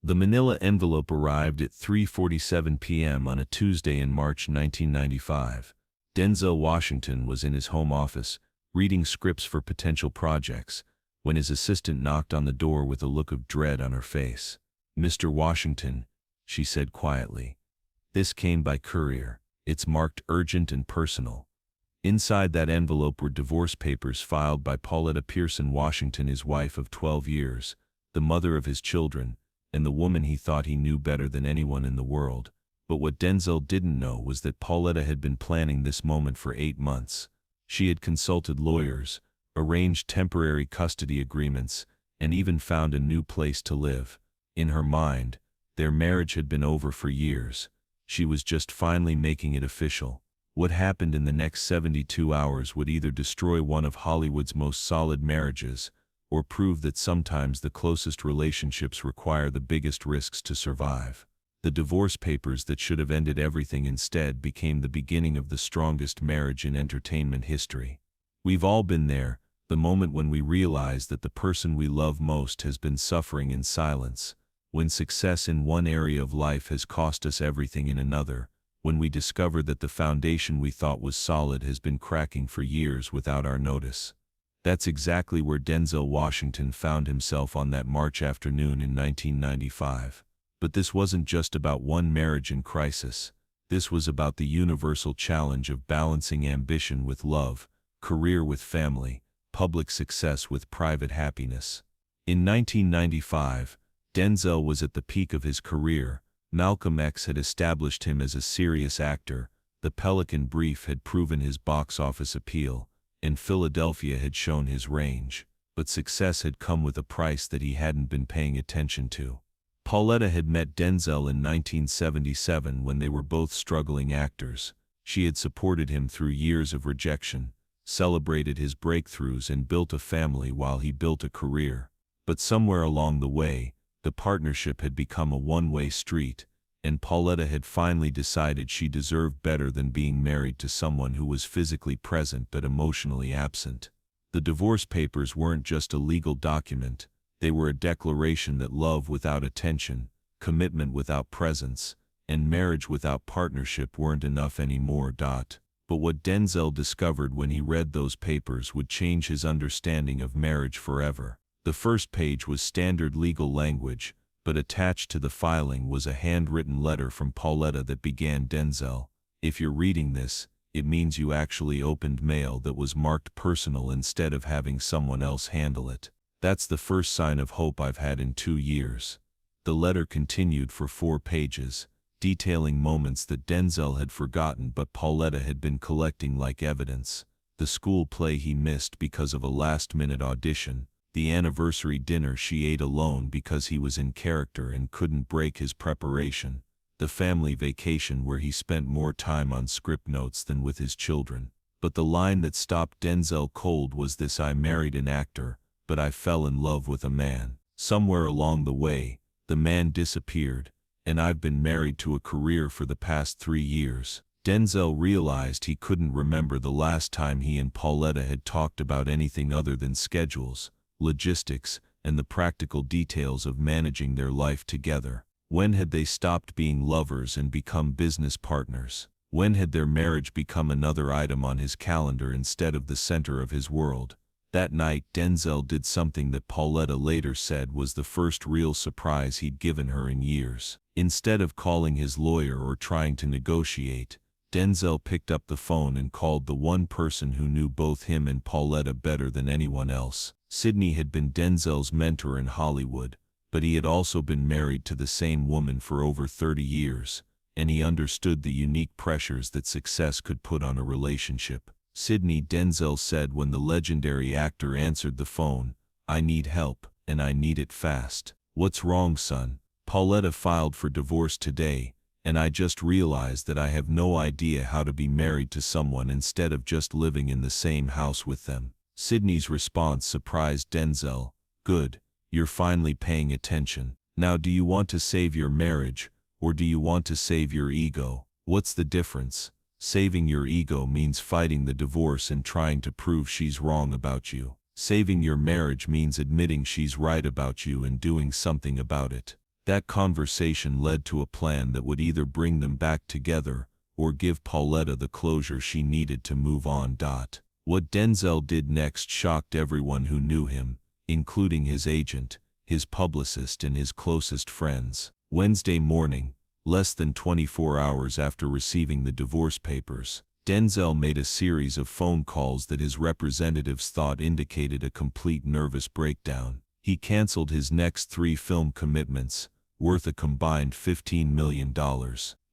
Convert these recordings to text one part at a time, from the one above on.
The manila envelope arrived at 3:47 p.m. on a Tuesday in March 1995. Denzel Washington was in his home office, reading scripts for potential projects, when his assistant knocked on the door with a look of dread on her face. "Mr. Washington," she said quietly. "This came by courier. It's marked urgent and personal." Inside that envelope were divorce papers filed by Pauletta Washington, his wife of 12 years, the mother of his children, and the woman he thought he knew better than anyone in the world. But what Denzel didn't know was that Pauletta had been planning this moment for 8 months. She had consulted lawyers, arranged temporary custody agreements, and even found a new place to live. In her mind, their marriage had been over for years. She was just finally making it official. What happened in the next 72 hours would either destroy one of Hollywood's most solid marriages, or prove that sometimes the closest relationships require the biggest risks to survive. The divorce papers that should have ended everything instead became the beginning of the strongest marriage in entertainment history. We've all been there, the moment when we realize that the person we love most has been suffering in silence, when success in one area of life has cost us everything in another, when we discover that the foundation we thought was solid has been cracking for years without our notice. That's exactly where Denzel Washington found himself on that March afternoon in 1995. But this wasn't just about one marriage in crisis. This was about the universal challenge of balancing ambition with love, career with family, public success with private happiness. In 1995, Denzel was at the peak of his career. Malcolm X had established him as a serious actor, The Pelican Brief had proven his box office appeal, and Philadelphia had shown his range. But success had come with a price that he hadn't been paying attention to. Pauletta had met Denzel in 1977 when they were both struggling actors. She had supported him through years of rejection, celebrated his breakthroughs, and built a family while he built a career. But somewhere along the way, the partnership had become a one-way street, and Pauletta had finally decided she deserved better than being married to someone who was physically present but emotionally absent. The divorce papers weren't just a legal document, they were a declaration that love without attention, commitment without presence, and marriage without partnership weren't enough anymore. But what Denzel discovered when he read those papers would change his understanding of marriage forever. The first page was standard legal language, but attached to the filing was a handwritten letter from Pauletta that began, "Denzel, if you're reading this, it means you actually opened mail that was marked personal instead of having someone else handle it. That's the first sign of hope I've had in 2 years." The letter continued for 4 pages, detailing moments that Denzel had forgotten but Pauletta had been collecting like evidence. The school play he missed because of a last-minute audition, the anniversary dinner she ate alone because he was in character and couldn't break his preparation, the family vacation where he spent more time on script notes than with his children. But the line that stopped Denzel cold was this: "I married an actor, but I fell in love with a man. Somewhere along the way, the man disappeared, and I've been married to a career for the past 3 years." Denzel realized he couldn't remember the last time he and Pauletta had talked about anything other than schedules, logistics, and the practical details of managing their life together. When had they stopped being lovers and become business partners? When had their marriage become another item on his calendar instead of the center of his world? That night, Denzel did something that Pauletta later said was the first real surprise he'd given her in years. Instead of calling his lawyer or trying to negotiate, Denzel picked up the phone and called the one person who knew both him and Pauletta better than anyone else. Sydney had been Denzel's mentor in Hollywood, but he had also been married to the same woman for over 30 years, and he understood the unique pressures that success could put on a relationship. "Sydney," Denzel said when the legendary actor answered the phone, "I need help, and I need it fast." "What's wrong, son?" "Pauletta filed for divorce today, and I just realized that I have no idea how to be married to someone instead of just living in the same house with them." Sydney's response surprised Denzel. "Good, you're finally paying attention. Now, do you want to save your marriage, or do you want to save your ego? What's the difference? Saving your ego means fighting the divorce and trying to prove she's wrong about you. Saving your marriage means admitting she's right about you and doing something about it." That conversation led to a plan that would either bring them back together or give Pauletta the closure she needed to move on. What Denzel did next shocked everyone who knew him, including his agent, his publicist, and his closest friends. Wednesday morning, less than 24 hours after receiving the divorce papers, Denzel made a series of phone calls that his representatives thought indicated a complete nervous breakdown. He canceled his next 3 film commitments, worth a combined $15 million.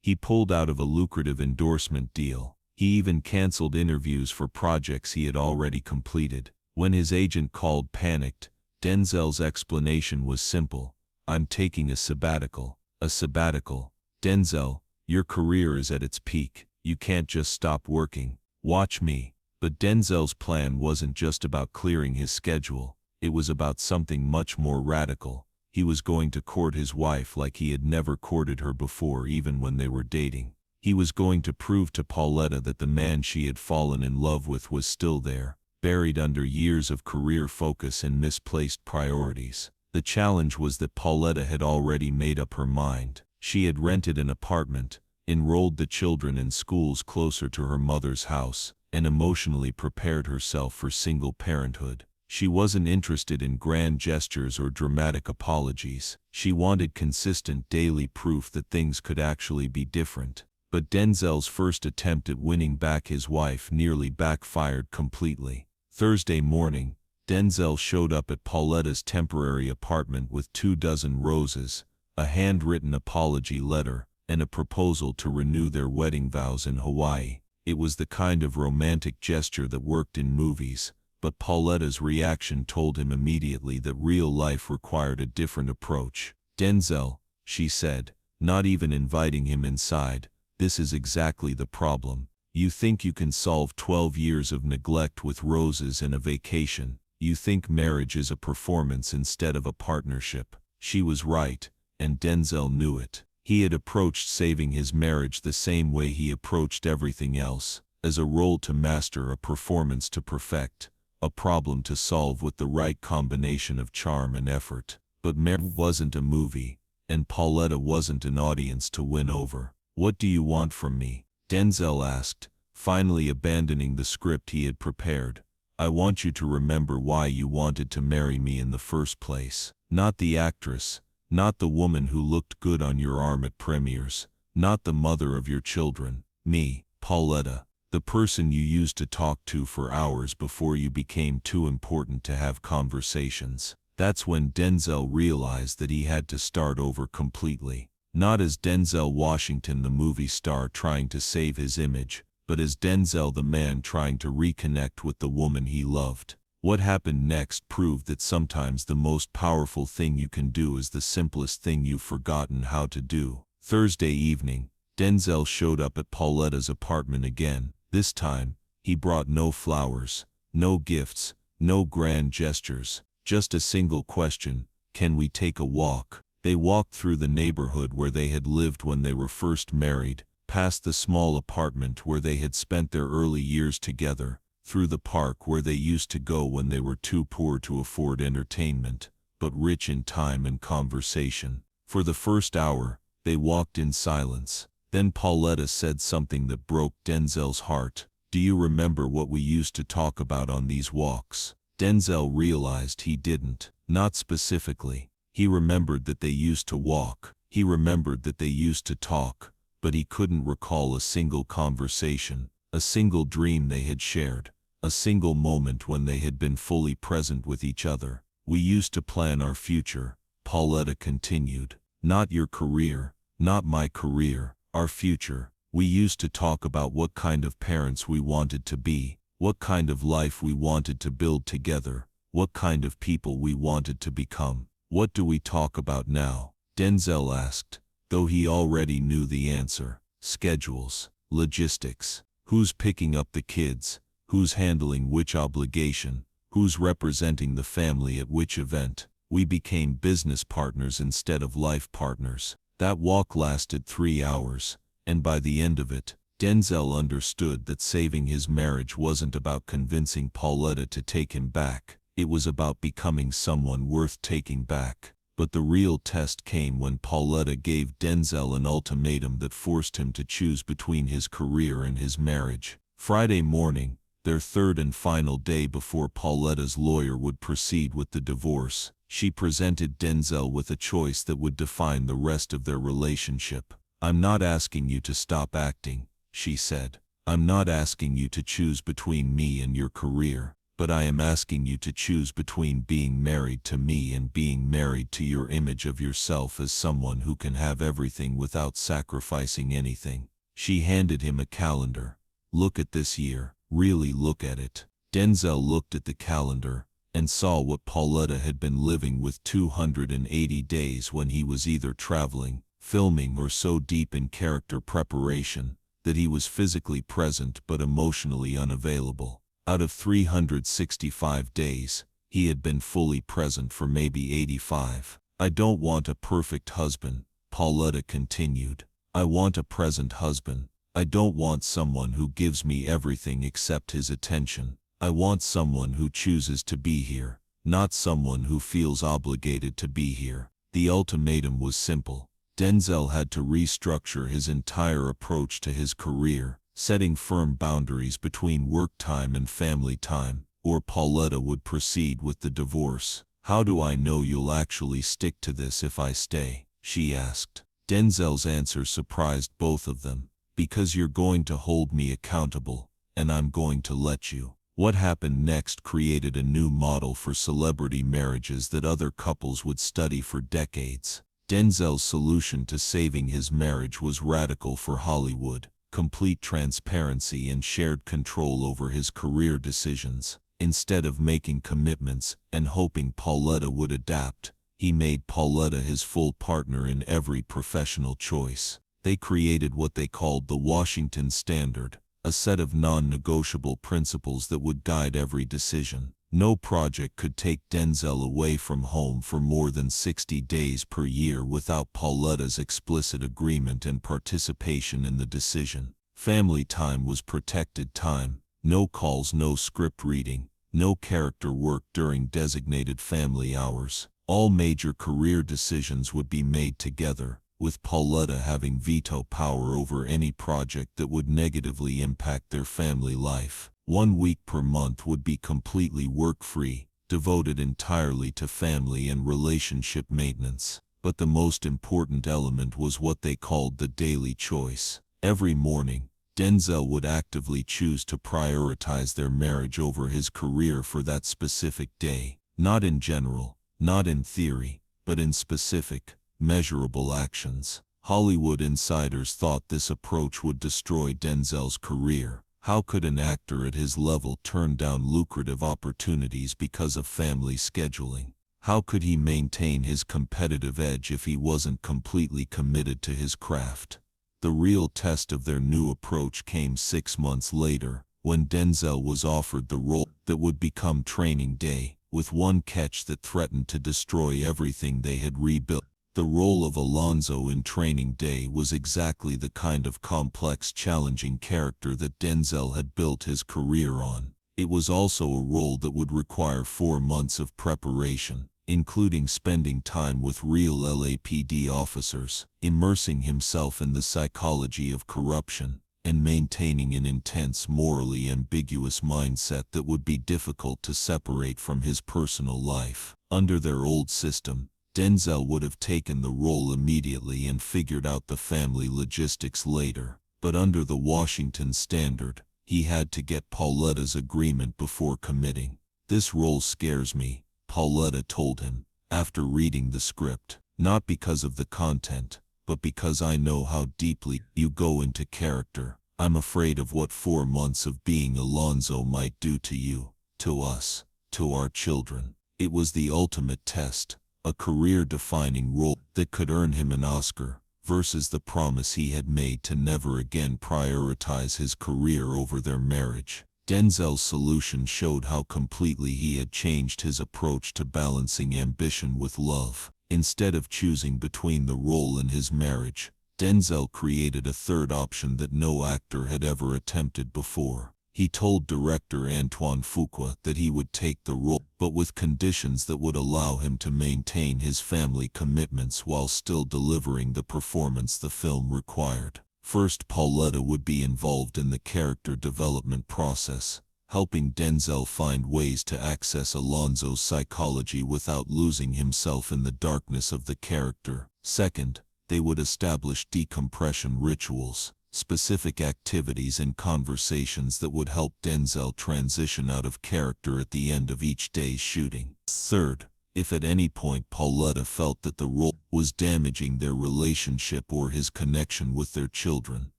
He pulled out of a lucrative endorsement deal. He even canceled interviews for projects he had already completed. When his agent called panicked, Denzel's explanation was simple. "I'm taking a sabbatical." A sabbatical? Denzel, your career is at its peak. You can't just stop working. Watch me. But Denzel's plan wasn't just about clearing his schedule. It was about something much more radical. He was going to court his wife like he had never courted her before, even when they were dating. He was going to prove to Pauletta that the man she had fallen in love with was still there, buried under years of career focus and misplaced priorities. The challenge was that Pauletta had already made up her mind. She had rented an apartment, enrolled the children in schools closer to her mother's house, and emotionally prepared herself for single parenthood. She wasn't interested in grand gestures or dramatic apologies. She wanted consistent daily proof that things could actually be different. But Denzel's first attempt at winning back his wife nearly backfired completely. Thursday morning, Denzel showed up at Pauletta's temporary apartment with 24 roses, a handwritten apology letter, and a proposal to renew their wedding vows in Hawaii. It was the kind of romantic gesture that worked in movies, but Pauletta's reaction told him immediately that real life required a different approach. "Denzel," she said, not even inviting him inside, "this is exactly the problem. You think you can solve 12 years of neglect with roses and a vacation. You think marriage is a performance instead of a partnership." She was right, and Denzel knew it. He had approached saving his marriage the same way he approached everything else, as a role to master, a performance to perfect, a problem to solve with the right combination of charm and effort. But marriage wasn't a movie, and Pauletta wasn't an audience to win over. "What do you want from me?" Denzel asked, finally abandoning the script he had prepared. "I want you to remember why you wanted to marry me in the first place. Not the actress, not the woman who looked good on your arm at premieres, not the mother of your children. Me, Pauletta, the person you used to talk to for hours before you became too important to have conversations." That's when Denzel realized that he had to start over completely. Not as Denzel Washington, the movie star trying to save his image, but as Denzel, the man trying to reconnect with the woman he loved. What happened next proved that sometimes the most powerful thing you can do is the simplest thing you've forgotten how to do. Thursday evening, Denzel showed up at Pauletta's apartment again. This time, he brought no flowers, no gifts, no grand gestures, just a single question: "Can we take a walk?" They walked through the neighborhood where they had lived when they were first married, past the small apartment where they had spent their early years together, through the park where they used to go when they were too poor to afford entertainment, but rich in time and conversation. For the first hour, they walked in silence. Then Pauletta said something that broke Denzel's heart. "Do you remember what we used to talk about on these walks?" Denzel realized he didn't. Not specifically. He remembered that they used to walk. He remembered that they used to talk, but he couldn't recall a single conversation, a single dream they had shared, a single moment when they had been fully present with each other. "We used to plan our future," Pauletta continued. "Not your career, not my career. Our future. We used to talk about what kind of parents we wanted to be, what kind of life we wanted to build together, what kind of people we wanted to become." "What do we talk about now?" Denzel asked, though he already knew the answer. Schedules, logistics, who's picking up the kids, who's handling which obligation, who's representing the family at which event. We became business partners instead of life partners. That walk lasted 3 hours, and by the end of it, Denzel understood that saving his marriage wasn't about convincing Pauletta to take him back. It was about becoming someone worth taking back. But the real test came when Pauletta gave Denzel an ultimatum that forced him to choose between his career and his marriage. Friday morning, their third and final day before Pauletta's lawyer would proceed with the divorce, she presented Denzel with a choice that would define the rest of their relationship. "I'm not asking you to stop acting," she said. "I'm not asking you to choose between me and your career, but I am asking you to choose between being married to me and being married to your image of yourself as someone who can have everything without sacrificing anything." She handed him a calendar. "Look at this year, really look at it." Denzel looked at the calendar and saw what Pauletta had been living with 280 days when he was either traveling, filming, or so deep in character preparation that he was physically present but emotionally unavailable. Out of 365 days, he had been fully present for maybe 85. "I don't want a perfect husband," Pauletta continued. "I want a present husband. I don't want someone who gives me everything except his attention. I want someone who chooses to be here, not someone who feels obligated to be here." The ultimatum was simple. Denzel had to restructure his entire approach to his career, setting firm boundaries between work time and family time, or Pauletta would proceed with the divorce. "How do I know you'll actually stick to this if I stay?" she asked. Denzel's answer surprised both of them. "Because you're going to hold me accountable, and I'm going to let you." What happened next created a new model for celebrity marriages that other couples would study for decades. Denzel's solution to saving his marriage was radical for Hollywood: complete transparency and shared control over his career decisions. Instead of making commitments and hoping Pauletta would adapt, he made Pauletta his full partner in every professional choice. They created what they called the Washington Standard, a set of non-negotiable principles that would guide every decision. No project could take Denzel away from home for more than 60 days per year without Pauletta's explicit agreement and participation in the decision. Family time was protected time. No calls, no script reading, no character work during designated family hours. All major career decisions would be made together, with Pauletta having veto power over any project that would negatively impact their family life. 1 week per month would be completely work-free, devoted entirely to family and relationship maintenance. But the most important element was what they called the daily choice. Every morning, Denzel would actively choose to prioritize their marriage over his career for that specific day. Not in general, not in theory, but in specific, measurable actions. Hollywood insiders thought this approach would destroy Denzel's career. How could an actor at his level turn down lucrative opportunities because of family scheduling? How could he maintain his competitive edge if he wasn't completely committed to his craft? The real test of their new approach came 6 months later, when Denzel was offered the role that would become Training Day, with one catch that threatened to destroy everything they had rebuilt. The role of Alonzo in Training Day was exactly the kind of complex, challenging character that Denzel had built his career on. It was also a role that would require 4 months of preparation, including spending time with real LAPD officers, immersing himself in the psychology of corruption, and maintaining an intense, morally ambiguous mindset that would be difficult to separate from his personal life. Under their old system, Denzel would have taken the role immediately and figured out the family logistics later. But under the Washington Standard, he had to get Pauletta's agreement before committing. "This role scares me," Pauletta told him, after reading the script. "Not because of the content, but because I know how deeply you go into character. I'm afraid of what 4 months of being Alonzo might do to you, to us, to our children." It was the ultimate test. A career-defining role that could earn him an Oscar, versus the promise he had made to never again prioritize his career over their marriage. Denzel's solution showed how completely he had changed his approach to balancing ambition with love. Instead of choosing between the role and his marriage, Denzel created a third option that no actor had ever attempted before. He told director Antoine Fuqua that he would take the role, but with conditions that would allow him to maintain his family commitments while still delivering the performance the film required. First, Pauletta would be involved in the character development process, helping Denzel find ways to access Alonzo's psychology without losing himself in the darkness of the character. Second, they would establish decompression rituals, specific activities and conversations that would help Denzel transition out of character at the end of each day's shooting. Third, if at any point Pauletta felt that the role was damaging their relationship or his connection with their children,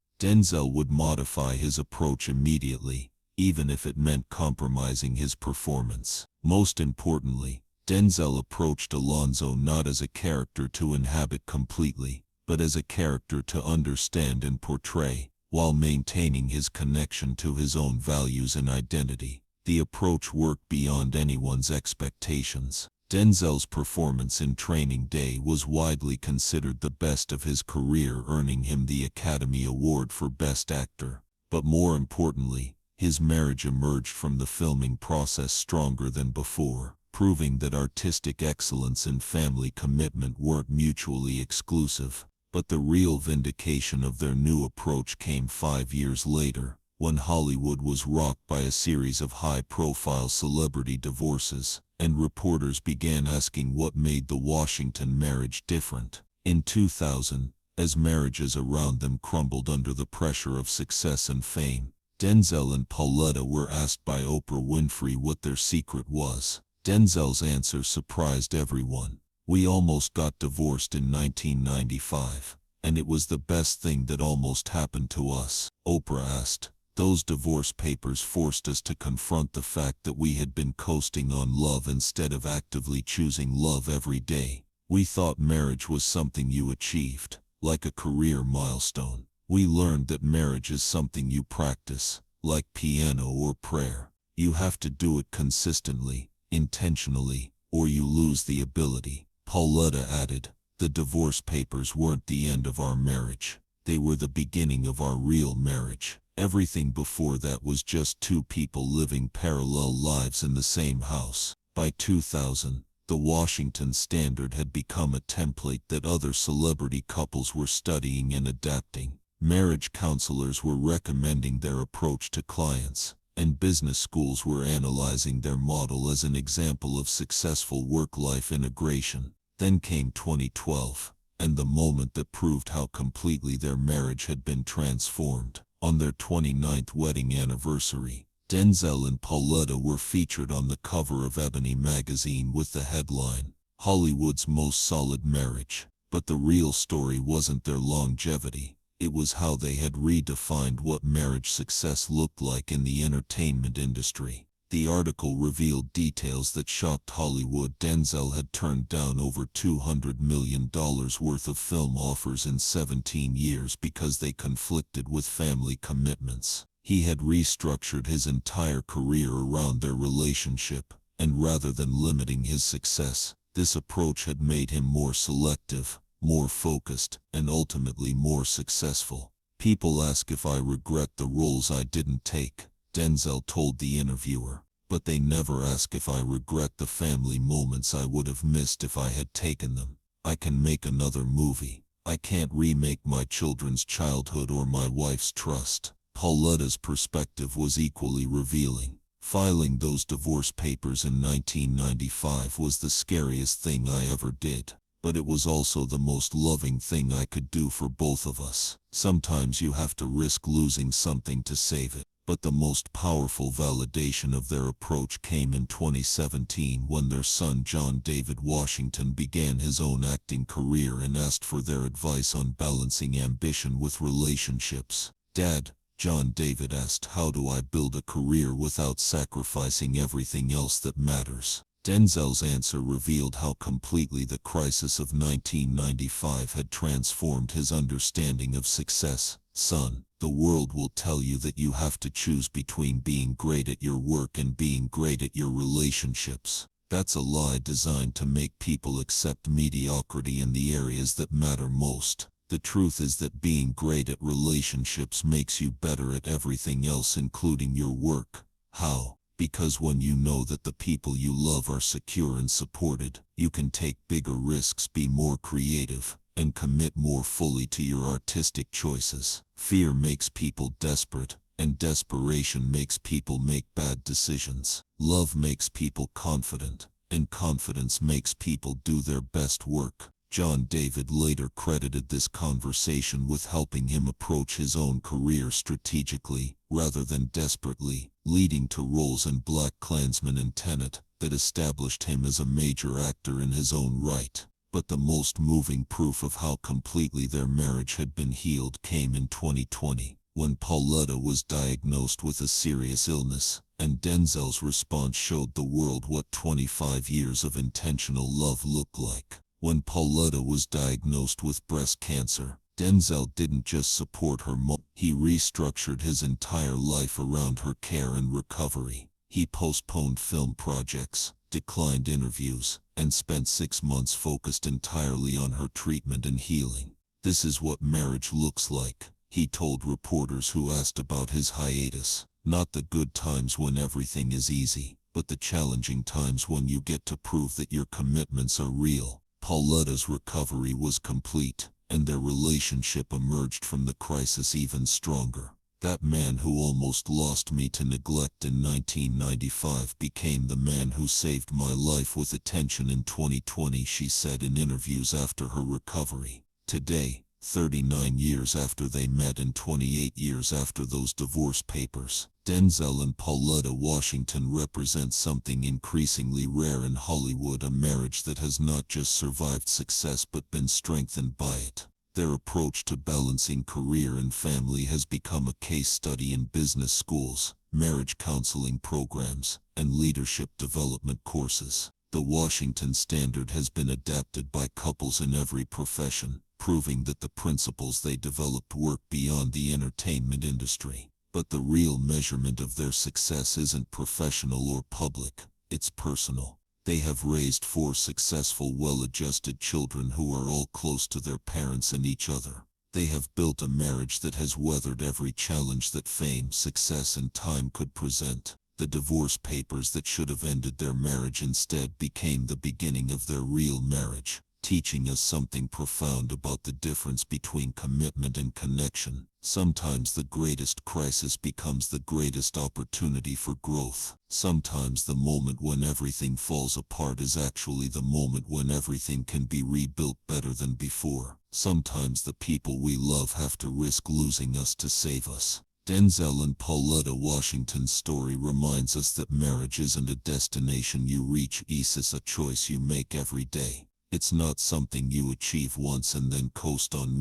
Denzel would modify his approach immediately, even if it meant compromising his performance. Most importantly, Denzel approached Alonzo not as a character to inhabit completely, but as a character to understand and portray, while maintaining his connection to his own values and identity. The approach worked beyond anyone's expectations. Denzel's performance in Training Day was widely considered the best of his career, earning him the Academy Award for Best Actor. But more importantly, his marriage emerged from the filming process stronger than before, proving that artistic excellence and family commitment weren't mutually exclusive. But the real vindication of their new approach came 5 years later, when Hollywood was rocked by a series of high-profile celebrity divorces, and reporters began asking what made the Washington marriage different. In 2000, as marriages around them crumbled under the pressure of success and fame, Denzel and Pauletta were asked by Oprah Winfrey what their secret was. Denzel's answer surprised everyone. "We almost got divorced in 1995, and it was the best thing that almost happened to us." Oprah asked, "Those divorce papers forced us to confront the fact that we had been coasting on love instead of actively choosing love every day. We thought marriage was something you achieved, like a career milestone. We learned that marriage is something you practice, like piano or prayer. You have to do it consistently, intentionally, or you lose the ability." Pauletta added, "The divorce papers weren't the end of our marriage. They were the beginning of our real marriage. Everything before that was just two people living parallel lives in the same house." By 2000, the Washington standard had become a template that other celebrity couples were studying and adapting. Marriage counselors were recommending their approach to clients, and business schools were analyzing their model as an example of successful work-life integration. Then came 2012, and the moment that proved how completely their marriage had been transformed. On their 29th wedding anniversary, Denzel and Pauletta were featured on the cover of Ebony magazine with the headline, "Hollywood's Most Solid Marriage." But the real story wasn't their longevity. It was how they had redefined what marriage success looked like in the entertainment industry. The article revealed details that shocked Hollywood. Denzel had turned down over $200 million worth of film offers in 17 years because they conflicted with family commitments. He had restructured his entire career around their relationship, and rather than limiting his success, this approach had made him more selective, more focused, and ultimately more successful. "People ask if I regret the roles I didn't take," Denzel told the interviewer, "but they never ask if I regret the family moments I would have missed if I had taken them. I can make another movie. I can't remake my children's childhood or my wife's trust." Pauletta's perspective was equally revealing. "Filing those divorce papers in 1995 was the scariest thing I ever did. But it was also the most loving thing I could do for both of us. Sometimes you have to risk losing something to save it." But the most powerful validation of their approach came in 2017 when their son John David Washington began his own acting career and asked for their advice on balancing ambition with relationships. "Dad," John David asked, "how do I build a career without sacrificing everything else that matters?" Denzel's answer revealed how completely the crisis of 1995 had transformed his understanding of success. "Son, the world will tell you that you have to choose between being great at your work and being great at your relationships. That's a lie designed to make people accept mediocrity in the areas that matter most. The truth is that being great at relationships makes you better at everything else, including your work. How? Because when you know that the people you love are secure and supported, you can take bigger risks, be more creative, and commit more fully to your artistic choices. Fear makes people desperate, and desperation makes people make bad decisions. Love makes people confident, and confidence makes people do their best work. John David later credited this conversation with helping him approach his own career strategically, rather than desperately, leading to roles in Black Klansman and Tenet that established him as a major actor in his own right. But the most moving proof of how completely their marriage had been healed came in 2020, when Pauletta was diagnosed with a serious illness, and Denzel's response showed the world what 25 years of intentional love looked like. When Pauletta was diagnosed with breast cancer, Denzel didn't just support her he restructured his entire life around her care and recovery. He postponed film projects, declined interviews, and spent 6 months focused entirely on her treatment and healing. "This is what marriage looks like," he told reporters who asked about his hiatus. "Not the good times when everything is easy, but the challenging times when you get to prove that your commitments are real." Pauletta's recovery was complete, and their relationship emerged from the crisis even stronger. "That man who almost lost me to neglect in 1995 became the man who saved my life with attention in 2020, she said in interviews after her recovery. Today, 39 years after they met and 28 years after those divorce papers, Denzel and Pauletta Washington represent something increasingly rare in Hollywood, a marriage that has not just survived success but been strengthened by it. Their approach to balancing career and family has become a case study in business schools, marriage counseling programs, and leadership development courses. The Washington standard has been adapted by couples in every profession, proving that the principles they developed work beyond the entertainment industry. But the real measurement of their success isn't professional or public, it's personal. They have raised 4 successful, well-adjusted children who are all close to their parents and each other. They have built a marriage that has weathered every challenge that fame, success, and time could present. The divorce papers that should have ended their marriage instead became the beginning of their real marriage, teaching us something profound about the difference between commitment and connection. Sometimes the greatest crisis becomes the greatest opportunity for growth. Sometimes the moment when everything falls apart is actually the moment when everything can be rebuilt better than before. Sometimes the people we love have to risk losing us to save us. Denzel and Pauletta Washington's story reminds us that marriage isn't a destination you reach, it's a choice you make every day. It's not something you achieve once and then coast on.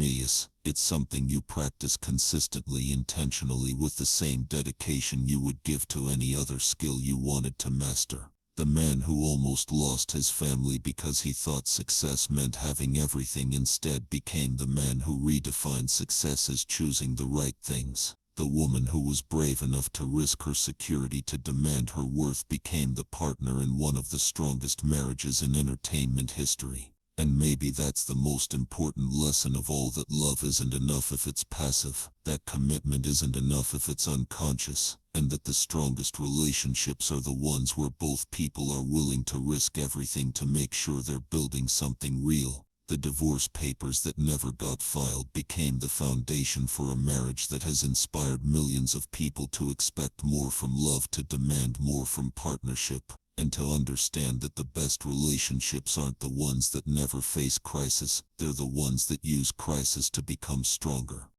It's something you practice consistently, intentionally, with the same dedication you would give to any other skill you wanted to master. The man who almost lost his family because he thought success meant having everything instead became the man who redefined success as choosing the right things. The woman who was brave enough to risk her security to demand her worth became the partner in one of the strongest marriages in entertainment history. And maybe that's the most important lesson of all, that love isn't enough if it's passive, that commitment isn't enough if it's unconscious, and that the strongest relationships are the ones where both people are willing to risk everything to make sure they're building something real. The divorce papers that never got filed became the foundation for a marriage that has inspired millions of people to expect more from love, to demand more from partnership, and to understand that the best relationships aren't the ones that never face crisis, they're the ones that use crisis to become stronger.